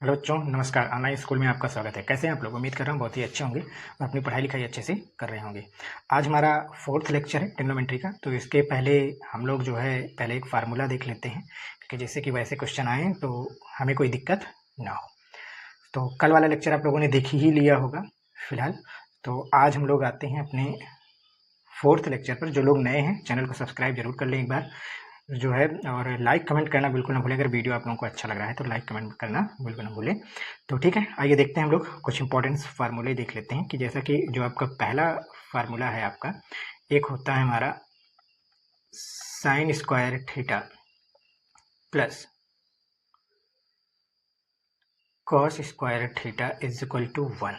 Hello बच्चों, नमस्कार। Online school में आपका स्वागत है। कैसे हैं आप लोग? उम्मीद कर रहा हूँ बहुत ही अच्छे होंगे और अपनी पढ़ाई लिखाई अच्छे से कर रहे होंगे। आज हमारा 4th लेक्चर है ट्रिग्नोमेट्री का। तो इसके पहले हम लोग जो है पहले एक फार्मूला देख लेते हैं कि जैसे कि वैसे क्वेश्चन आए तो हमें कोई दिक्कत ना हो। तो कल वाला लेक्चर आप लोगों ने देख ही लिया होगा फिलहाल। तो आज हम लोग आते हैं अपने 4th लेक्चर पर। जो लोग नए हैं चैनल को सब्सक्राइब जरूर कर लें एक बार जो है, और लाइक कमेंट करना बिल्कुल ना भूलें। अगर वीडियो आप लोगों को अच्छा लग रहा है तो लाइक कमेंट करना बिल्कुल ना भूलें। तो ठीक है, आइए देखते हैं हम लोग कुछ इंपॉर्टेंट फार्मूले देख लेते हैं कि जैसा कि जो आपका पहला फार्मूला है आपका, एक होता है हमारा sine square theta plus cos square theta is equal to 1।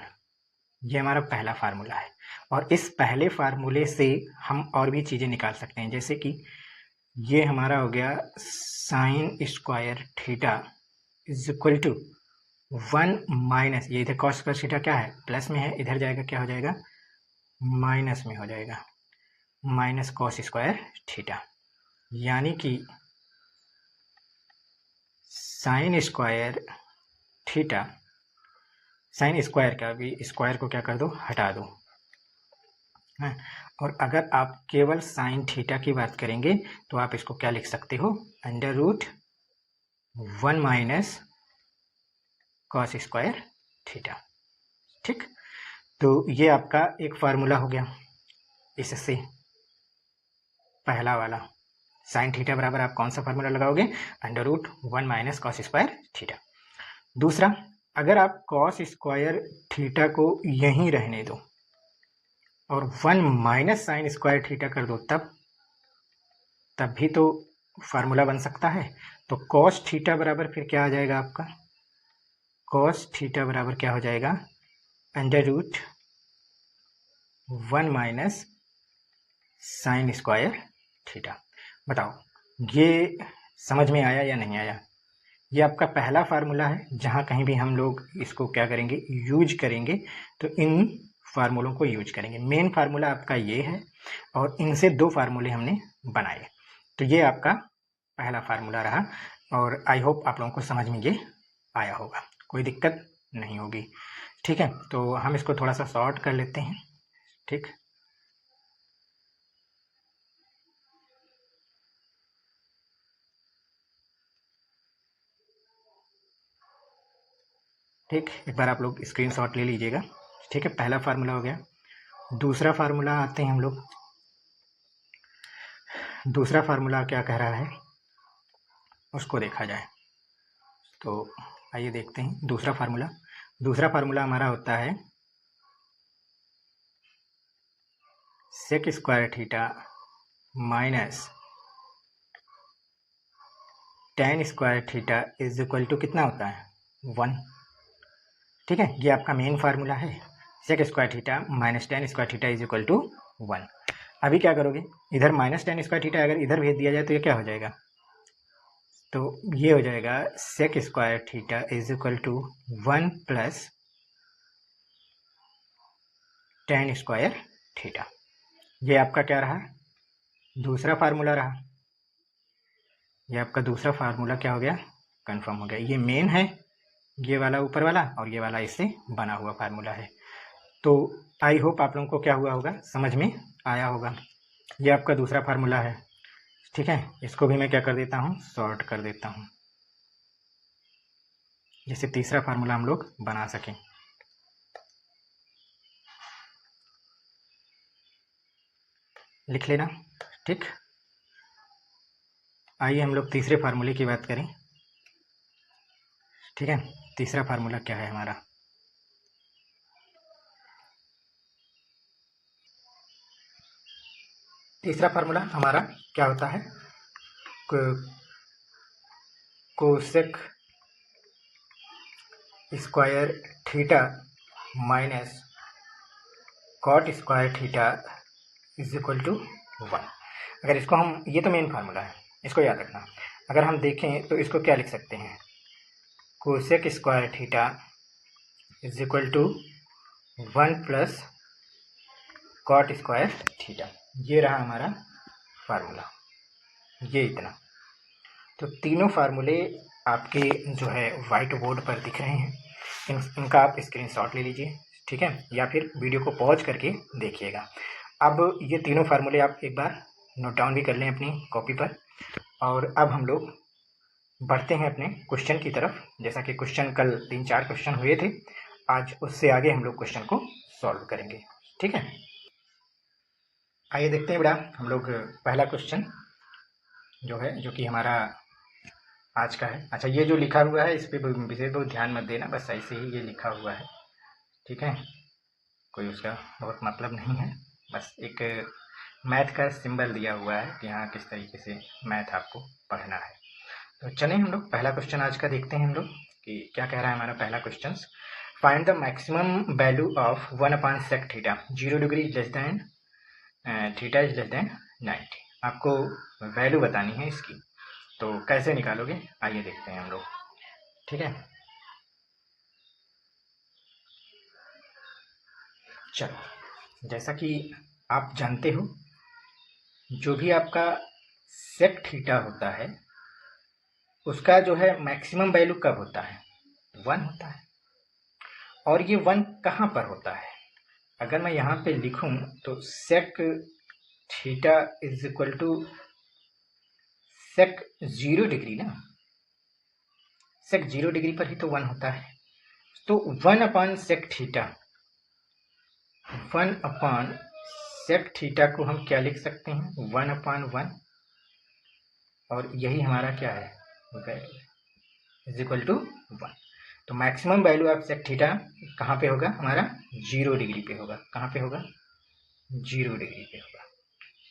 ये हमारा पहला फार्मूला है और इस पहले फार्मूले से हम और भी चीज़ें निकाल सकते हैं। जैसे कि ये हमारा हो गया sine square theta is equal to 1 minus, ये इधर कॉस स्क्वायर थीटा क्या है, प्लस में है, इधर जाएगा क्या हो जाएगा, माइनस में हो जाएगा, माइनस कॉस स्क्वायर थीटा। यानी कि sign square theta, sine square का भी स्क्वायर को क्या कर दो, हटा दो है। और अगर आप केवल साइन थीटा की बात करेंगे तो आप इसको क्या लिख सकते हो, under root 1 minus cos square theta. ठीक, तो ये आपका एक फार्मूला हो गया। इससे पहला वाला साइन थीटा बराबर आप कौन सा फार्मूला लगाओगे, under root 1 minus cos square theta. दूसरा, अगर आप कॉस स्क्वायर थीटा को यहीं रहने दो और 1 माइनस साइन स्क्वायर थीटा कर दो, तब भी तो फार्मूला बन सकता है। तो कॉस थीटा बराबर फिर क्या आ जाएगा आपका, कॉस थीटा बराबर क्या हो जाएगा, under root 1 minus sine square theta. बताओ ये समझ में आया या नहीं आया? ये आपका पहला फार्मूला है। जहाँ कहीं भी हम लोग इसको क्या करेंगे, यूज करेंगे, तो इन फार्मूलों को यूज करेंगे। मेन फार्मूला आपका ये है और इनसे दो फार्मूले हमने बनाए। तो ये आपका पहला फार्मूला रहा और आई होप आप लोगों को समझ में ये आया होगा, कोई दिक्कत नहीं होगी। ठीक है, तो हम इसको थोड़ा सा शॉर्ट कर लेते हैं। ठीक, ठीक, एक बार आप लोग स्क्रीनशॉट ले लीजिएगा। ठीक है, पहला फार्मूला हो गया। दूसरा फार्मूला आते हैं हम लोग। दूसरा फार्मूला क्या कह रहा है उसको देखा जाए तो आइए देखते हैं दूसरा फार्मूला। दूसरा फार्मूला हमारा होता है sec square theta minus tan square theta is equal to कितना होता है, 1। ठीक है, ये आपका मेन फार्मूला है। Sec square theta minus tan square theta is equal to 1। अभी क्या करोगे, इधर माइनस टेन स्क्वायर थीटा अगर इधर भेज दिया जाए तो ये क्या हो जाएगा, तो ये हो जाएगा sec square theta is equal to 1 plus tan square theta. ये आपका क्या रहा, दूसरा फार्मूला रहा। ये आपका दूसरा फार्मूला क्या हो गया, कंफर्म हो गया। ये मेन है, ये वाला ऊपर वाला, और ये वाला इससे बना हुआ फार्मूला है। तो आई होप आप लोगों को क्या हुआ होगा, समझ में आया होगा। ये आपका दूसरा फार्मूला है। ठीक है, इसको भी मैं क्या कर देता हूँ, शॉर्ट कर देता हूँ, जिससे तीसरा फार्मूला हम लोग बना सकें। लिख लेना। ठीक, आइए हम लोग तीसरे फार्मूले की बात करें। ठीक है, तीसरा फार्मूला क्या है हमारा, तीसरा फार्मूला हमारा क्या होता है, cosec square theta minus cot square theta is equal to 1। अगर इसको हम, ये तो मेन फार्मूला है, इसको याद रखना। अगर हम देखें तो इसको क्या लिख सकते हैं, cosec square theta is equal to 1 plus cot square theta. ये रहा हमारा फार्मूला, ये इतना। तो तीनों फार्मूले आपके जो है वाइट बोर्ड पर दिख रहे हैं, इनका आप स्क्रीनशॉट ले लीजिए, ठीक है, या फिर वीडियो को पॉज करके देखिएगा। अब ये तीनों फार्मूले आप एक बार नोट डाउन भी कर लें अपनी कॉपी पर। और अब हम लोग बढ़ते हैं अपने क्वेश्चन की तरफ। जैसा कि क्वेश्चन कल 3-4 क्वेश्चन हुए थे, आज उससे आगे हम लोग क्वेश्चन को सॉल्व करेंगे, ठीक है। आइए देखते हैं बेटा, हम लोग पहला क्वेश्चन जो है, जो कि हमारा आज का है। अच्छा, ये जो लिखा हुआ है इस पर विशेष बहुत ध्यान मत देना, बस ऐसे ही ये लिखा हुआ है, ठीक है, कोई उसका बहुत मतलब नहीं है, बस एक मैथ का सिंबल दिया हुआ है कि हाँ किस तरीके से मैथ आपको पढ़ना है। तो चलें हम लोग पहला क्वेश्चन आज का देखते हैं हम लोग कि क्या कह रहा है हमारा पहला question. Find the maximum value of 1/sec theta, 0 degree less than theta is less than 90। आपको वैल्यू बतानी है इसकी, तो कैसे निकालोगे आइए देखते हैं हम लोग, ठीक है। चलो, जैसा कि आप जानते हो, जो भी आपका सेक थीटा होता है उसका जो है मैक्सिमम वैल्यू कब होता है, 1 होता है। और ये 1 कहाँ पर होता है, अगर मैं यहाँ पे लिखूं तो sec theta is equal to sec 0 degree ना, सेक 0 डिग्री पर ही तो 1 होता है। तो 1/sec थीटा, 1/sec थीटा को हम क्या लिख सकते हैं, 1/1, और यही हमारा क्या है, वैल्यू इज इक्वल टू 1। तो maximum value of sec theta कहाँ पे होगा हमारा, 0 डिग्री पे होगा। कहाँ पे होगा, 0 डिग्री पे होगा,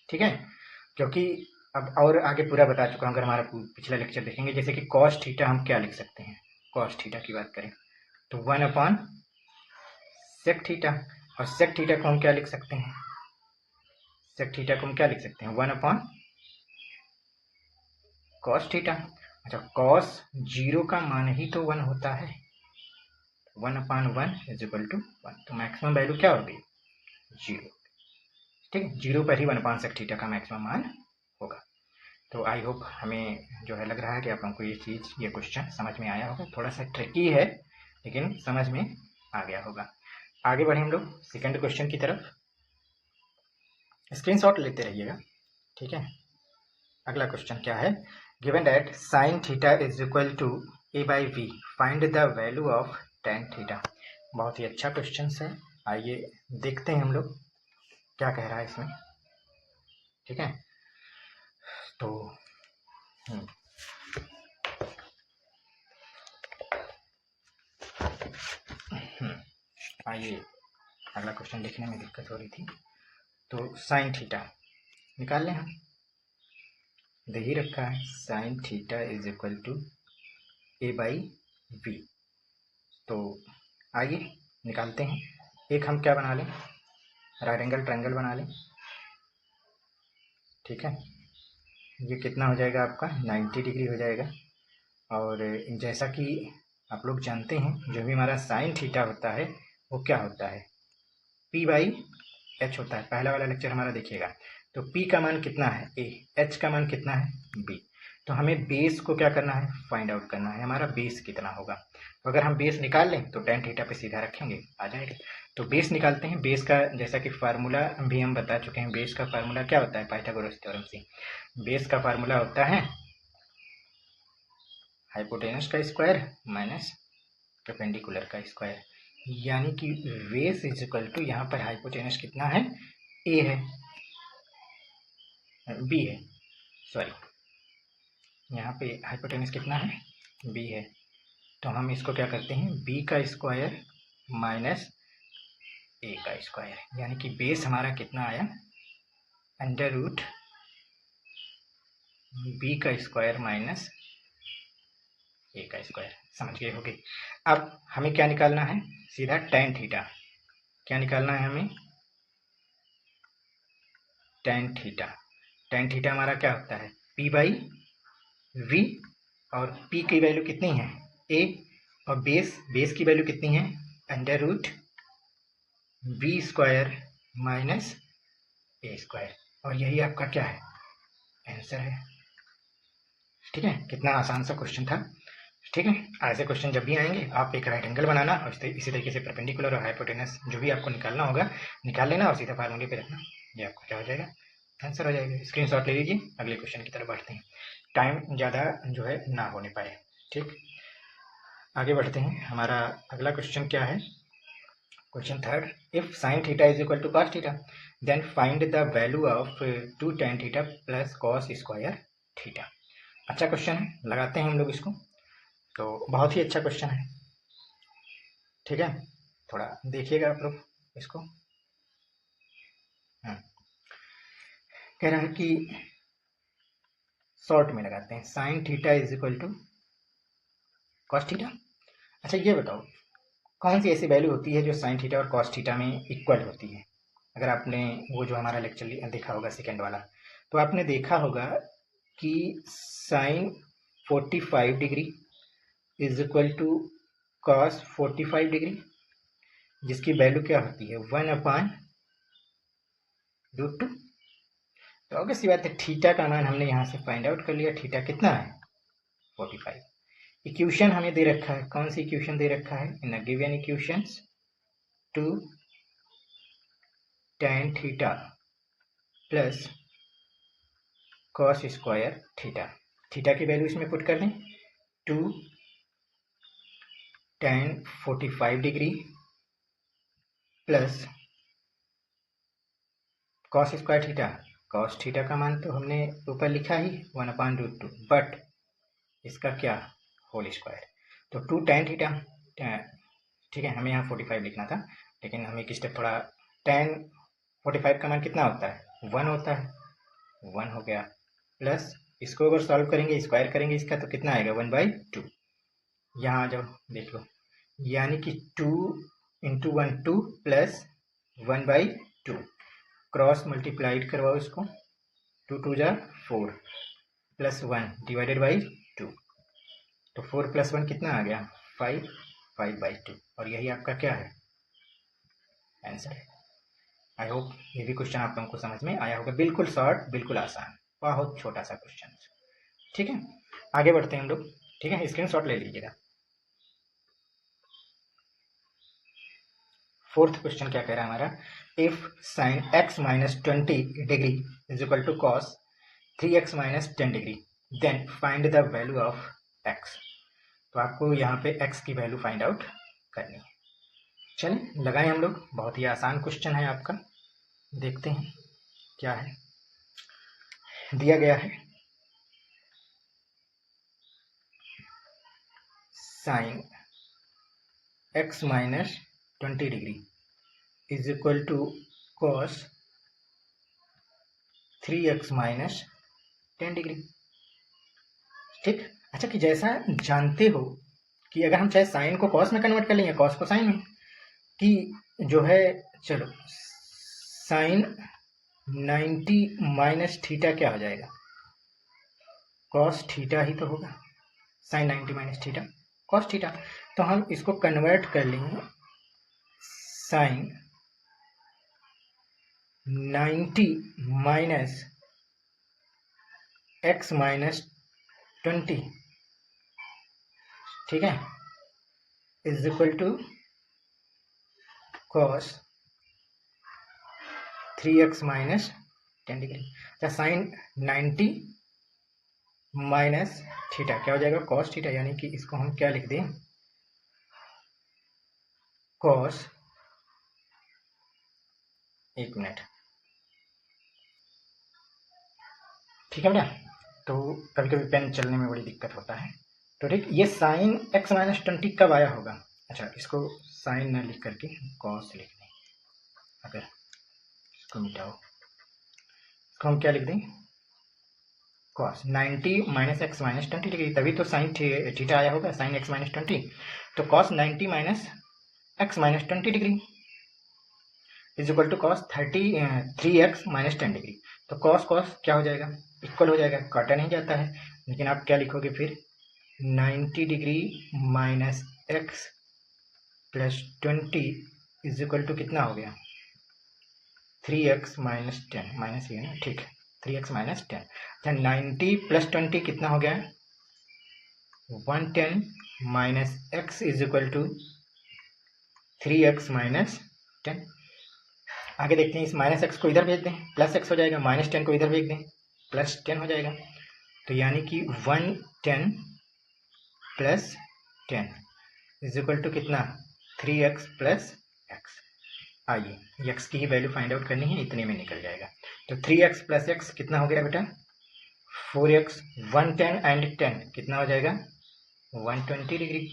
ठीक है। क्योंकि अब और आगे पूरा बता चुका हूँ, अगर हमारा पिछला लेक्चर देखेंगे, जैसे कि कॉस थीटा हम क्या लिख सकते हैं, कॉस थीटा की बात करें तो 1/sec थीटा, और सेक थीटा को हम क्या लिख सकते हैं, सेक थीटा को हम क्या लिख सकते हैं, 1/cos थीटा। अच्छा, cos 0 का मान ही तो 1 होता है, 1/1 इज इक्वल टू 1। तो मैक्सिमम वैल्यू क्या होगी, 0, ठीक है, 0 पर ही 1/sec थीटा का मैक्सिमम मान होगा। तो आई होप हमें जो है लग रहा है कि आप लोगों को ये चीज़, ये क्वेश्चन समझ में आया होगा। थोड़ा सा ट्रिकी है लेकिन समझ में आ गया होगा। आगे बढ़े हम लोग सेकंड क्वेश्चन की तरफ, स्क्रीनशॉट लेते रहिएगा, ठीक है। अगला क्वेश्चन क्या है, given that sin theta is equal to a/v, find the value of tan theta. बहुत ही अच्छा क्वेश्चन है, आइए देखते हैं हम लोग क्या कह रहा है इसमें, ठीक है। तो आइए, अगला क्वेश्चन लिखने में दिक्कत हो रही थी। तो sin थीटा निकाल लें हम, दे ही रखा है sin theta is equal to a/v। तो आइए निकालते हैं। एक हम क्या बना लें, राइट एंगल ट्रायंगल बना लें, ठीक है। ये कितना हो जाएगा आपका, 90 डिग्री हो जाएगा। और जैसा कि आप लोग जानते हैं, जो भी हमारा sin थीटा होता है वो क्या होता है, p/h होता है। पहला वाला लेक्चर हमारा देखिएगा। तो p का मान कितना है a, h का मान कितना है b। तो हमें बेस को क्या करना है, फाइंड आउट करना है, हमारा बेस कितना होगा। तो अगर हम बेस निकाल लें तो tan थीटा पे सीधा रखेंगे, आ जाएगा। तो बेस निकालते हैं। बेस का जैसा कि फार्मूला भी हम बता चुके हैं, बेस का फार्मूला क्या होता है, पाइथागोरस थ्योरम से बेस का फार्मूला होता है हाइपोटेनस का स्क्वायर माइनस परपेंडिकुलर का स्क्वायर, यानी कि बेस इज इक्वल टू, यहाँ पर हाइपोटेनस कितना है, ए है, बी है, सॉरी, यहाँ पे हाइपोटेनस कितना है, बी है। तो हम इसको क्या करते हैं, बी का स्क्वायर माइनस ए का स्क्वायर, यानी कि बेस हमारा कितना आया, अंडर रूट बी का स्क्वायर माइनस ए का स्क्वायर। समझ गए होगे। अब हमें क्या निकालना है, सीधा tan थीटा। क्या निकालना है हमें, tan थीटा। tan थीटा हमारा क्या होता है, p/v, और p की वैल्यू कितनी है, a, और बेस की वैल्यू कितनी है, under root b square minus a square. और यही आपका क्या है, आंसर है, ठीक है। कितना आसान सा क्वेश्चन था। ठीक है। ऐसे क्वेश्चन जब भी आएंगे आप एक राइट एंगल बनाना और इसी तरीके से परपेंडिकुलर और हाइपोटेनस जो भी आपको निकालना होगा निकाल लेना और सीधा फार्मूले पे रखना, ये आपका क्या हो जाएगा, आंसर हो जाएगा। स्क्रीनशॉट ले लीजिए, अगले क्वेश्चन की तरफ बढ़ते हैं, टाइम ज़्यादा जो है ना होने पाए। ठीक, आगे बढ़ते हैं। हमारा अगला क्वेश्चन क्या है, question third, if sine theta is equal to cos theta then find the value of 2 tan theta plus cos square theta. अच्छा क्वेश्चन है, लगाते हैं हम लोग इसको। तो बहुत ही अच्छा क्वेश्चन है, ठीक है, थोड़ा देखिएगा आप लोग इसको। कह रहा है कि शॉर्ट में लगाते हैं, sine theta is equal to cos theta. अच्छा ये बताओ कौन सी ऐसी वैल्यू होती है जो साइन थीटा और कॉस थीटा में इक्वल होती है। अगर आपने वो जो हमारा लेक्चर देखा होगा सेकेंड वाला, तो आपने देखा होगा कि sine 45 degree is equal to cos 45 degree, जिसकी वैल्यू क्या होती है 1/√2। तो ऑब्वियस सी बात है थीटा का मान हमने यहाँ से फाइंड आउट कर लिया, थीटा कितना है 45। इक्वेशन हमें दे रखा है, कौन सी इक्वेशन दे रखा है, in given equations 2 tan theta plus cos square theta. Theta की वैल्यू इसमें पुट कर दें 2 tan 45 degree plus cos square theta. Cos theta का मान तो हमने ऊपर लिखा ही 1/√2, बट इसका क्या होल स्क्वायर। तो 2 tan थीटा, ठीक है, हमें यहाँ 45 लिखना था, लेकिन हमें एक स्टेप थोड़ा, tan 45 का मान कितना होता है 1 होता है, 1 हो गया, प्लस इसको अगर सॉल्व करेंगे स्क्वायर करेंगे इसका तो कितना आएगा 1/2। यहाँ आ जाओ देख लो, यानी कि 2 इंटू 1 2 प्लस 1/2, क्रॉस मल्टीप्लाइड करवाओ इसको, 2 2 जा 4 प्लस 1 डिवाइडेड बाई 2, तो 4 प्लस 1 कितना आ गया 5, 5/2, और यही आपका क्या है आंसर है। आई होप ये भी क्वेश्चन आप लोगों को समझ में आया होगा, बिल्कुल शॉर्ट, बिल्कुल आसान, बहुत छोटा सा क्वेश्चन। ठीक है, आगे बढ़ते हैं हम लोग, ठीक है, स्क्रीनशॉट ले लीजिएगा। फोर्थ क्वेश्चन क्या कह रहा है हमारा, if sine x minus 20 degree is equal to cos 3x minus 10 degree then find the value of x। तो आपको यहाँ पे x की वैल्यू फाइंड आउट करनी है। चलिए लगाएं हम लोग, बहुत ही आसान क्वेश्चन है आपका, देखते हैं क्या है दिया गया है। Sine x minus 20 degree is equal to cos 3x minus 10 degree. ठीक, अच्छा कि जैसा जानते हो कि अगर हम चाहे साइन को कॉस में कन्वर्ट कर लें या कॉस को साइन में, कि जो है, चलो साइन 90 माइनस थीटा क्या हो जाएगा, कॉस थीटा ही तो होगा, sine 90 minus theta cos theta. तो हम इसको कन्वर्ट कर लेंगे, साइन 90 माइनस एक्स माइनस 20, ठीक है, is equal to cos 3x minus 10 degree. अच्छा साइन 90 माइनस थीटा क्या हो जाएगा कॉस थीटा, यानी कि इसको हम क्या लिख दें कॉस, एक मिनट, ठीक है बेटा, तो कभी कभी पेन चलने में बड़ी दिक्कत होता है। तो ठीक, ये साइन x माइनस 20 कब आया होगा, अच्छा इसको साइन न लिख करके कॉस लिख दें, अगर इसको मिटाओ, इसको हम क्या लिख दें cos 90 minus x minus 20 degree, तभी तो साइन थीटा आया होगा, साइन x माइनस 20, तो cos 90 minus x minus 20 degree is equal to cos 3x minus 10 degree. तो कॉस कॉस क्या हो जाएगा इक्वल हो जाएगा, काटा नहीं जाता है, लेकिन आप क्या लिखोगे फिर 90 degree minus x plus 20 is equal to कितना हो गया 3x माइनस 10, माइनस ये ना, ठीक है 3x माइनस 10। अच्छा 90 प्लस 20 कितना हो गया 110 minus x is equal to 3x minus 10। आगे देखते हैं, इस माइनस एक्स को इधर भेज दें, प्लस एक्स हो जाएगा, माइनस 10 को इधर भेज दें, प्लस 10 हो जाएगा। तो यानी कि 110 प्लस 10 इज इक्वल टू कितना, 3x प्लस एक्स। आइए x की ही वैल्यू फाइंड आउट करनी है, इतने में निकल जाएगा। तो 3x प्लस एक्स कितना हो गया बेटा, 4x। 110 एंड 10 कितना हो जाएगा, 120 डिग्री।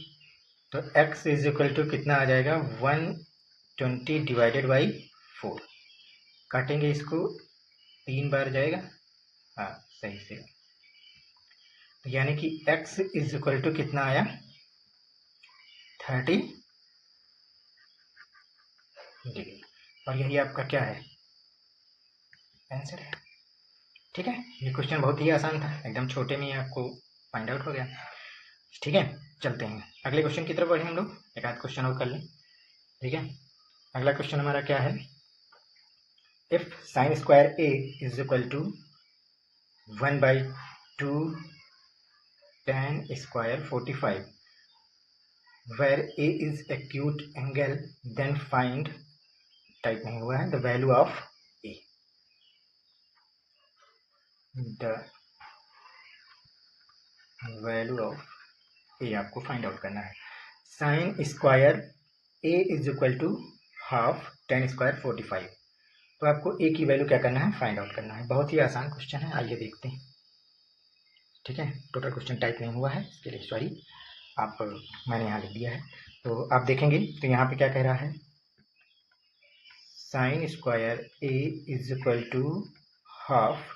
तो x इज इक्वल टू कितना आ जाएगा, 120 डिवाइडेड बाई 4। काटेंगे इसको, 3 बार जाएगा, हाँ सही से। तो यानी कि x इज इक्वल टू कितना आया, 30 डिग्री। और यही आपका क्या है, आंसर है। ठीक है, ये क्वेश्चन बहुत ही आसान था, एकदम छोटे में ही आपको फाइंड आउट हो गया। ठीक है, चलते हैं अगले क्वेश्चन की तरफ बढ़े हम लोग, एक आध क्वेश्चन और कर लें। ठीक है, अगला क्वेश्चन हमारा क्या है, if sine square A is equal to 1/2 tan square 45 where a is acute angle, then find, type नहीं हुआ है, the value of a, the value of a आपको फाइंड आउट करना है। Sine square a is equal to half tan square 45, तो आपको a की value क्या करना है, फाइंड आउट करना है। बहुत ही आसान क्वेश्चन है, आइए देखते हैं। ठीक है, टोटल क्वेश्चन टाइप नहीं हुआ है, इसके लिए सॉरी, आप मैंने यहाँ लिख दिया है। तो आप देखेंगे तो यहाँ पे क्या कह रहा है, sine square A is equal to half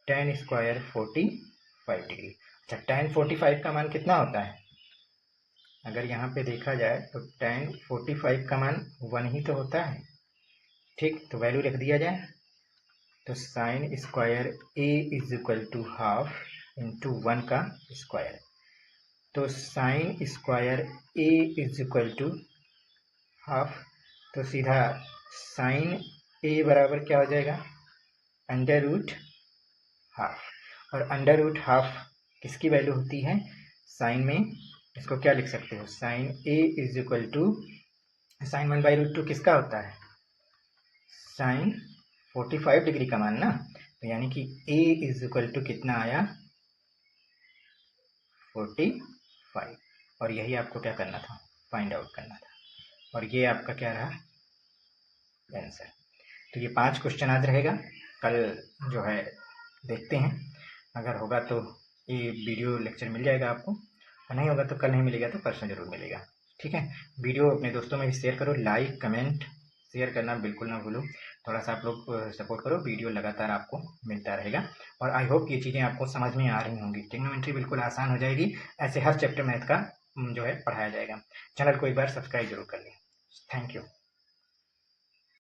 tan square 45 degree. अच्छा, tan 45 का मान कितना होता है, अगर यहाँ पे देखा जाए तो tan 45 का मान 1 ही तो होता है। ठीक, तो वैल्यू रख दिया जाए, तो sine square A is equal to half into 1 का स्क्वायर। तो sine square A is equal to half, तो सीधा साइन ए बराबर क्या हो जाएगा, अंडर रूट हाफ। और अंडर रूट हाफ किसकी वैल्यू होती है, साइन में इसको क्या लिख सकते हो, sine A is equal to sine 1/√2 किसका होता है, साइन 45 डिग्री का मान ना। तो यानी कि ए इज इक्वल टू कितना आया, 45, और यही आपको क्या करना था, फाइंड आउट करना था। और ये आपका क्या रहा, आंसर। तो ये 5 क्वेश्चन आज रहेगा, कल जो है देखते हैं, अगर होगा तो ये वीडियो लेक्चर मिल जाएगा आपको, और नहीं होगा तो कल नहीं मिलेगा तो परसों जरूर मिलेगा। ठीक है, वीडियो अपने दोस्तों में भी शेयर करो, लाइक कमेंट शेयर करना बिल्कुल ना भूलो। थोड़ा सा आप लोग सपोर्ट करो, वीडियो लगातार आपको मिलता रहेगा। और आई होप ये चीज़ें आपको समझ में आ रही होंगी, ट्रिग्नोमेट्री बिल्कुल आसान हो जाएगी, ऐसे हर चैप्टर मैथ का जो है पढ़ाया जाएगा। चैनल को एक बार सब्सक्राइब जरूर कर लें। Thank you.